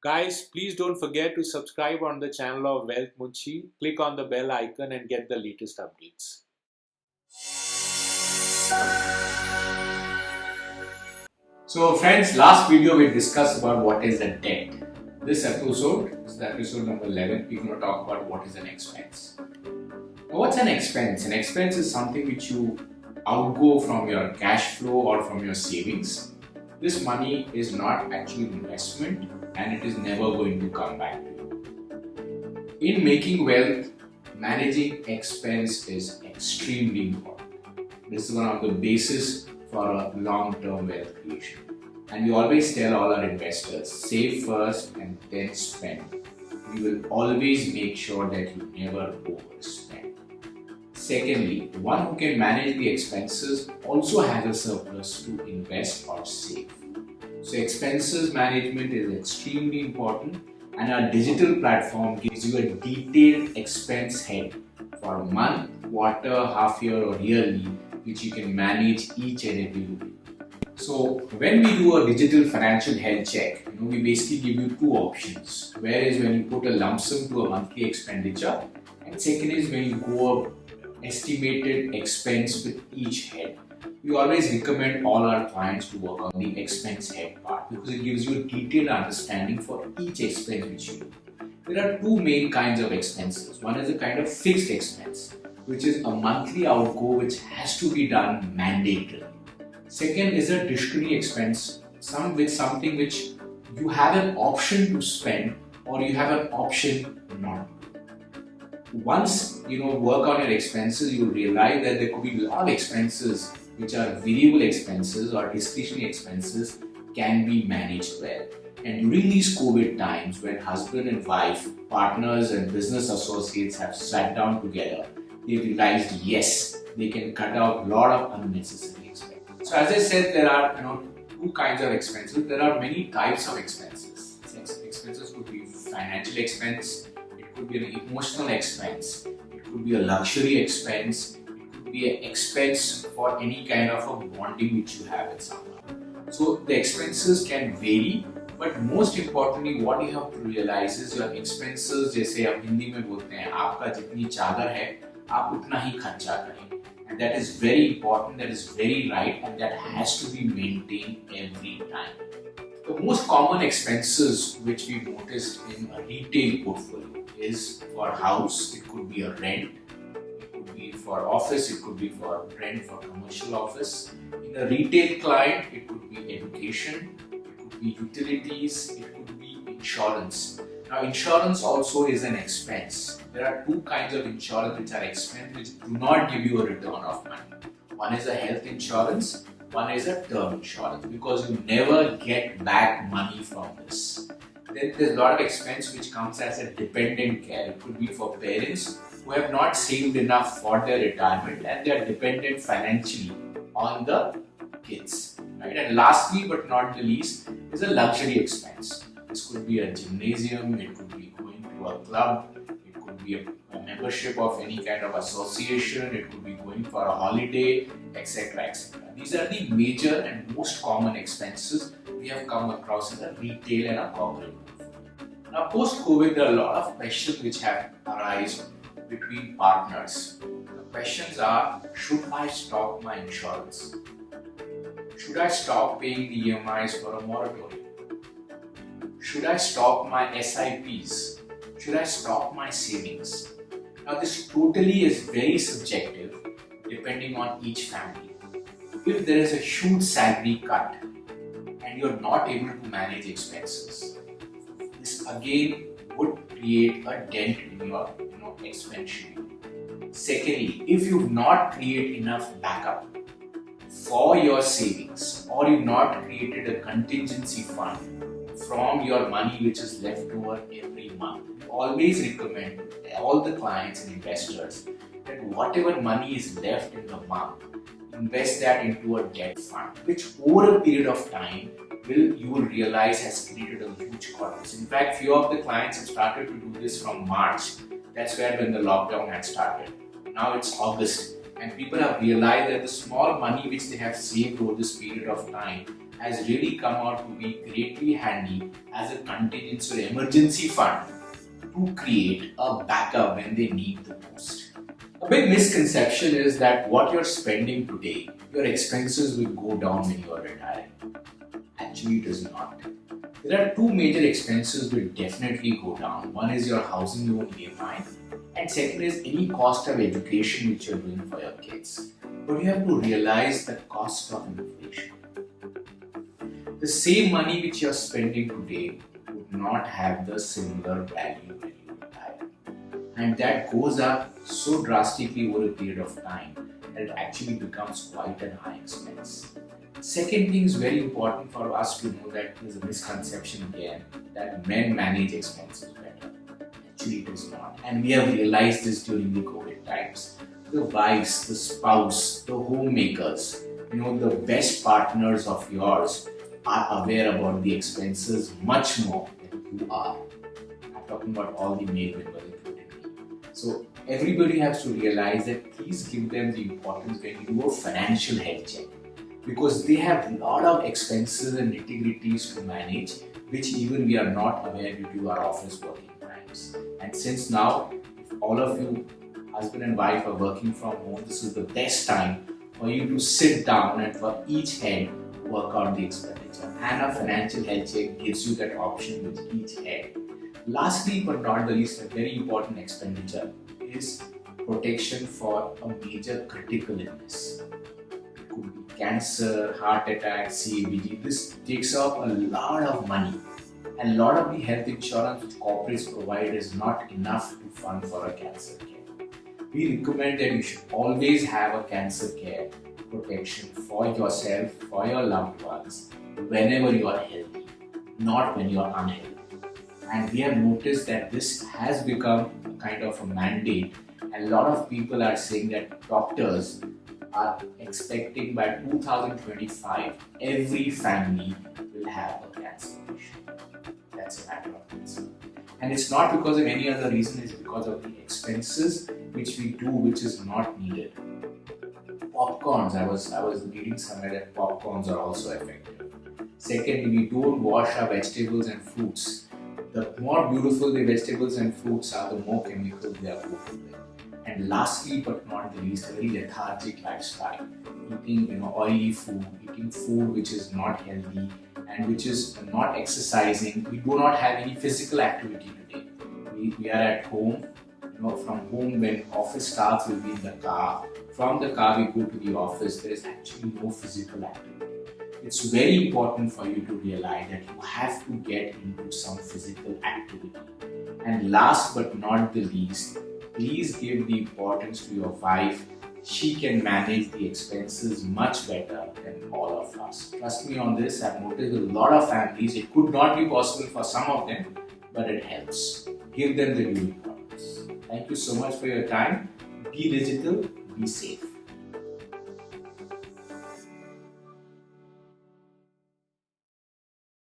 Guys, please don't forget to subscribe on the channel of WealthMunshi. Click on the bell icon and get the latest updates. So friends, last video we discussed about what is a debt. This episode is the episode number 11. We're going to talk about what is an expense. Now, what's an expense? An expense is something which you outgo from your cash flow or from your savings. This money is not actually investment and it is never going to come back to you. In making wealth, managing expense is extremely important. This is one of the bases for a long-term wealth creation. And we always tell all our investors, save first and then spend. We will always make sure that you never overspend. Secondly, one who can manage the expenses also has a surplus to invest or save. So expenses management is extremely important, and our digital platform gives you a detailed expense head for a month, quarter, half year or yearly, which you can manage each and every week. So when we do a digital financial health check, we basically give you two options. Whereas when you put a lump sum to a monthly expenditure, and second is when you go up estimated expense with each head. We always recommend all our clients to work on the expense head part because it gives you a detailed understanding for each expense which you do. There are two main kinds of expenses. One is a kind of fixed expense, which is a monthly outgo which has to be done mandatory. Second is a discretionary expense, something which you have an option to spend or you have an option not to. Once work on your expenses, you will realize that there could be a lot of expenses which are variable expenses or discretionary expenses can be managed well. And during these COVID times, when husband and wife, partners and business associates have sat down together, they realized yes, they can cut out a lot of unnecessary expenses. So as I said, there are two kinds of expenses. There are many types of expenses. Expenses could be financial expense. It could be an emotional expense, it could be a luxury expense, it could be an expense for any kind of a bonding which you have with someone. So the expenses can vary, but most importantly what you have to realize is your expenses, जैसे आप हिंदी में बोलते हैं, आपका जितनी चादर है, आप उतना ही खर्चा करें. And that is very important, that is very right, and that has to be maintained every time. The most common expenses which we noticed in a retail portfolio is for house, it could be a rent, it could be for office, it could be for rent for commercial office. In a retail client, it could be education, it could be utilities, it could be insurance. Now insurance also is an expense. There are two kinds of insurance which are expense which do not give you a return of money. One is a health insurance, one is a term insurance because you never get back money from this. Then there's a lot of expense which comes as a dependent care. It could be for parents who have not saved enough for their retirement and they are dependent financially on the kids. Right? And lastly but not the least is a luxury expense. This could be a gymnasium, it could be going to a club, it could be a membership of any kind of association, it could be going for a holiday, etc. etc. These are the major and most common expenses we have come across in the retail and a corporate. Now post-COVID, there are a lot of questions which have arisen between partners. The questions are, should I stop my insurance? Should I stop paying the EMIs for a moratorium? Should I stop my SIPs? Should I stop my savings? Now this totally is very subjective depending on each family. If there is a huge salary cut and you're not able to manage expenses, this again would create a dent in your expense schedule. Secondly, if you've not created enough backup for your savings or you've not created a contingency fund from your money which is left over every month, we always recommend all the clients and investors that whatever money is left in the month, invest that into a debt fund, which over a period of time you will realize has created a huge corpus. In fact, few of the clients have started to do this from March. That's when the lockdown had started. Now it's August, and people have realized that the small money which they have saved over this period of time has really come out to be greatly handy as a contingency or emergency fund to create a backup when they need the most. A big misconception is that what you're spending today, your expenses will go down when you are retiring. Actually, it does not. There are two major expenses will definitely go down. One is your housing loan EMI, and second is any cost of education which you're doing for your kids. But you have to realize the cost of inflation. The same money which you're spending today would not have the similar value when you retire. And that goes up so drastically over a period of time that it actually becomes quite a high expense. Second thing is very important for us to know that there's a misconception again that men manage expenses better. Actually, it is not. And we have realized this during the COVID times. The wives, the spouse, the homemakers, the best partners of yours are aware about the expenses much more than you are. I'm talking about all the male members including me. So everybody has to realize that please give them the importance when you do a financial health check. Because they have a lot of expenses and nitty-gritties to manage, which even we are not aware due to our office working times. And since now, if all of you, husband and wife, are working from home, this is the best time for you to sit down and for each head work out the expenditure. And a financial health check gives you that option with each head. Lastly, but not the least, a very important expenditure is protection for a major critical illness. Could be cancer, heart attack, CABG. This takes up a lot of money, and a lot of the health insurance which corporates provide is not enough to fund for a cancer care. We recommend that you should always have a cancer care protection for yourself, for your loved ones, whenever you are healthy, not when you are unhealthy. And we have noticed that this has become a kind of a mandate, and a lot of people are saying that doctors are expecting by 2025 every family will have a cancer patient. That's a matter of concern. And it's not because of any other reason, it's because of the expenses which we do which is not needed. Popcorns, I was reading somewhere that popcorns are also effective. Secondly, we don't wash our vegetables and fruits. The more beautiful the vegetables and fruits are, the more chemicals they are coated with. And lastly, but not the least, a very lethargic lifestyle. Eating oily food, eating food which is not healthy and which is not exercising. We do not have any physical activity today. We are at home. From home, when office starts, we'll be in the car. From the car, we go to the office. There is actually no physical activity. It's very important for you to realize that you have to get into some physical activity. And last but not the least, please give the importance to your wife. She can manage the expenses much better than all of us. Trust me on this, I've noticed a lot of families, it could not be possible for some of them, but it helps. Give them the due importance. Thank you so much for your time. Be digital, be safe.